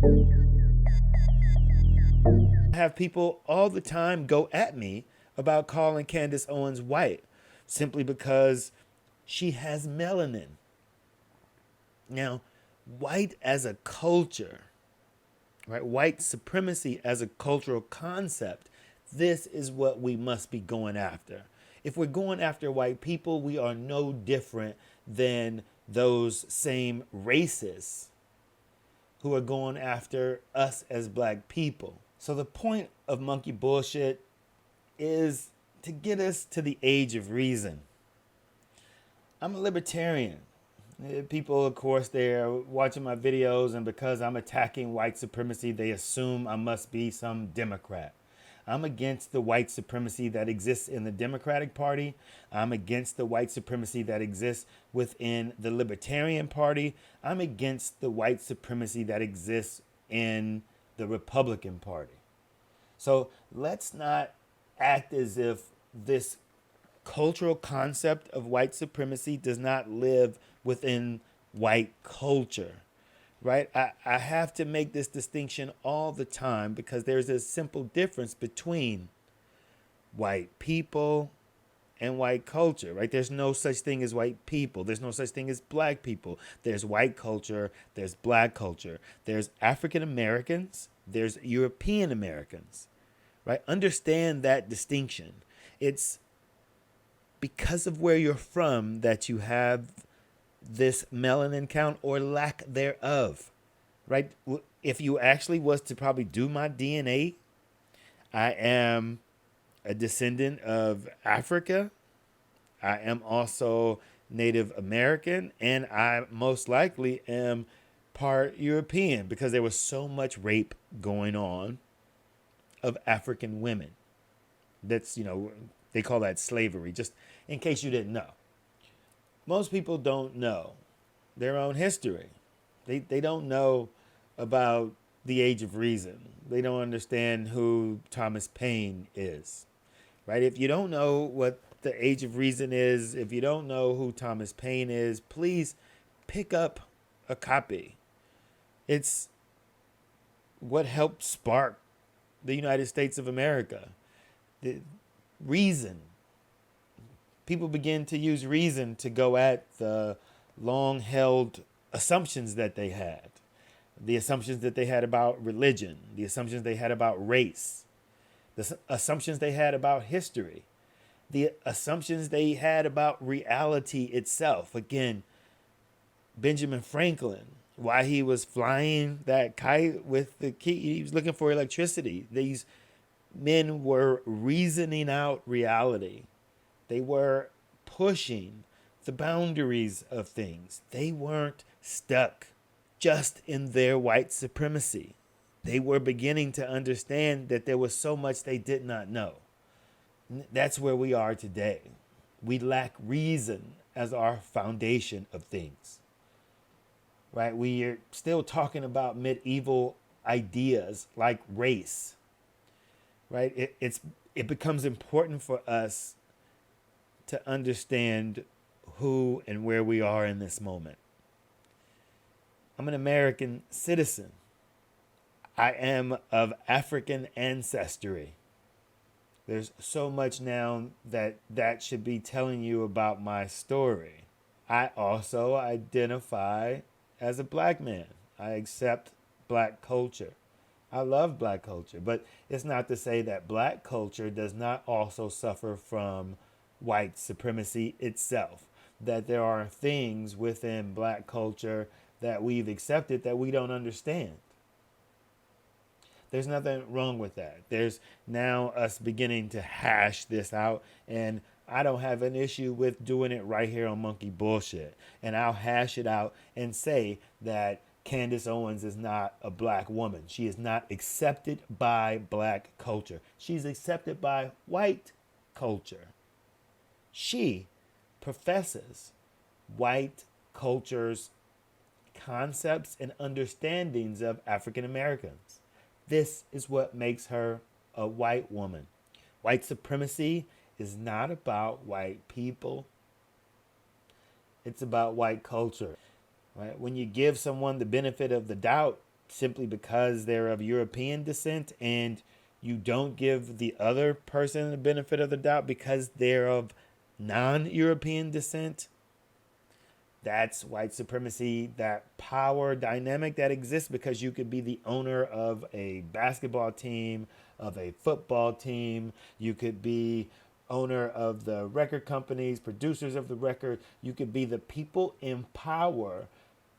I have people all the time go at me about calling Candace Owens white simply because she has melanin. Now, white as a culture, right? White supremacy as a cultural concept, this is what we must be going after. If we're going after white people, we are no different than those same racists who are going after us as black people. So the point of monkey bullshit is to get us to the age of reason. I'm a libertarian. People, of course, they're watching my videos, and because I'm attacking white supremacy, they assume I must be some Democrat. I'm against the white supremacy that exists in the Democratic Party. I'm against the white supremacy that exists within the Libertarian Party. I'm against the white supremacy that exists in the Republican Party. So let's not act as if this cultural concept of white supremacy does not live within white culture, right? I have to make this distinction all the time because there's a simple difference between white people and white culture, right? There's no such thing as white people. There's no such thing as black people. There's white culture, there's black culture, there's African Americans, there's European Americans, right? Understand that distinction. It's because of where you're from that you have this melanin count or lack thereof, right? If you actually was to probably do my DNA, I am a descendant of Africa. I am also Native American, and I most likely am part European because there was so much rape going on of African women. That's, they call that slavery, just in case you didn't know. Most people don't know their own history. They don't know about the Age of Reason. They don't understand who Thomas Paine is, right? If you don't know what the Age of Reason is, if you don't know who Thomas Paine is, please pick up a copy. It's what helped spark the United States of America. The reason. People begin to use reason to go at the long held assumptions that they had. The assumptions that they had about religion, the assumptions they had about race, the assumptions they had about history, the assumptions they had about reality itself. Again, Benjamin Franklin, why he was flying that kite with the key, he was looking for electricity. These men were reasoning out reality. They were pushing the boundaries of things. They weren't stuck just in their white supremacy. They were beginning to understand that there was so much they did not know. That's where we are today. We lack reason as our foundation of things, right? We are still talking about medieval ideas like race, right? It becomes important for us to understand who and where we are in this moment. I'm an American citizen. I am of African ancestry. There's so much now that should be telling you about my story. I also identify as a black man. I accept black culture. I love black culture, but it's not to say that black culture does not also suffer from white supremacy itself. That there are things within black culture that we've accepted that we don't understand. There's nothing wrong with that. There's now us beginning to hash this out, and I don't have an issue with doing it right here on Monkey Bullshit. And I'll hash it out and say that Candace Owens is not a black woman. She is not accepted by black culture. She's accepted by white culture. She professes white culture's concepts and understandings of African Americans. This is what makes her a white woman. White supremacy is not about white people. It's about white culture. Right? When you give someone the benefit of the doubt, simply because they're of European descent, and you don't give the other person the benefit of the doubt because they're of non-European descent. That's white supremacy, that power dynamic that exists because you could be the owner of a basketball team, of a football team. You could be owner of the record companies, producers of the record. You could be the people in power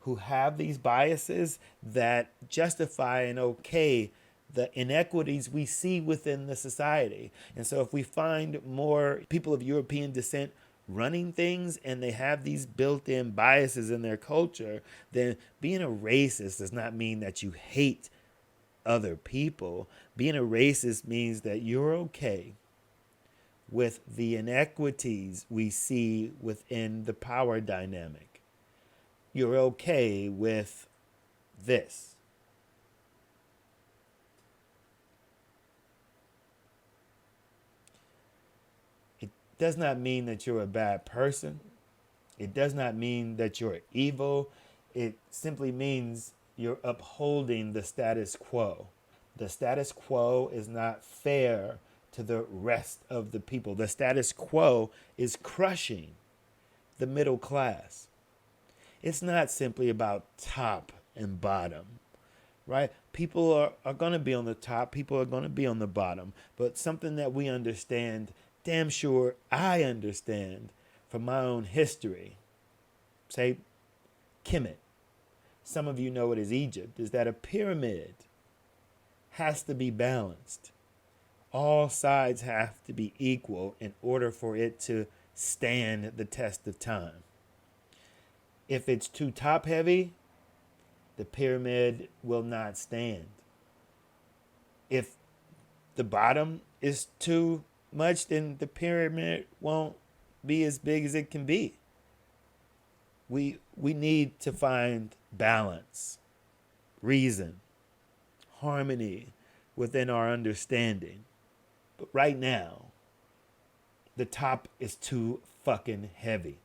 who have these biases that justify and okay the inequities we see within the society. And so if we find more people of European descent running things and they have these built-in biases in their culture, then being a racist does not mean that you hate other people. Being a racist means that you're okay with the inequities we see within the power dynamic. You're okay with this. It does not mean that you're a bad person. It does not mean that you're evil. It simply means you're upholding the status quo. The status quo is not fair to the rest of the people. The status quo is crushing the middle class. It's not simply about top and bottom, right? People are going to be on the top, people are going to be on the bottom. But something that we understand, damn sure I understand from my own history, say Kemet, some of you know it as Egypt, is that a pyramid has to be balanced. All sides have to be equal in order for it to stand the test of time. If it's too top heavy, the pyramid will not stand. If the bottom is too much, then the pyramid won't be as big as it can be. We need to find balance, reason, harmony within our understanding. But right now, the top is too fucking heavy.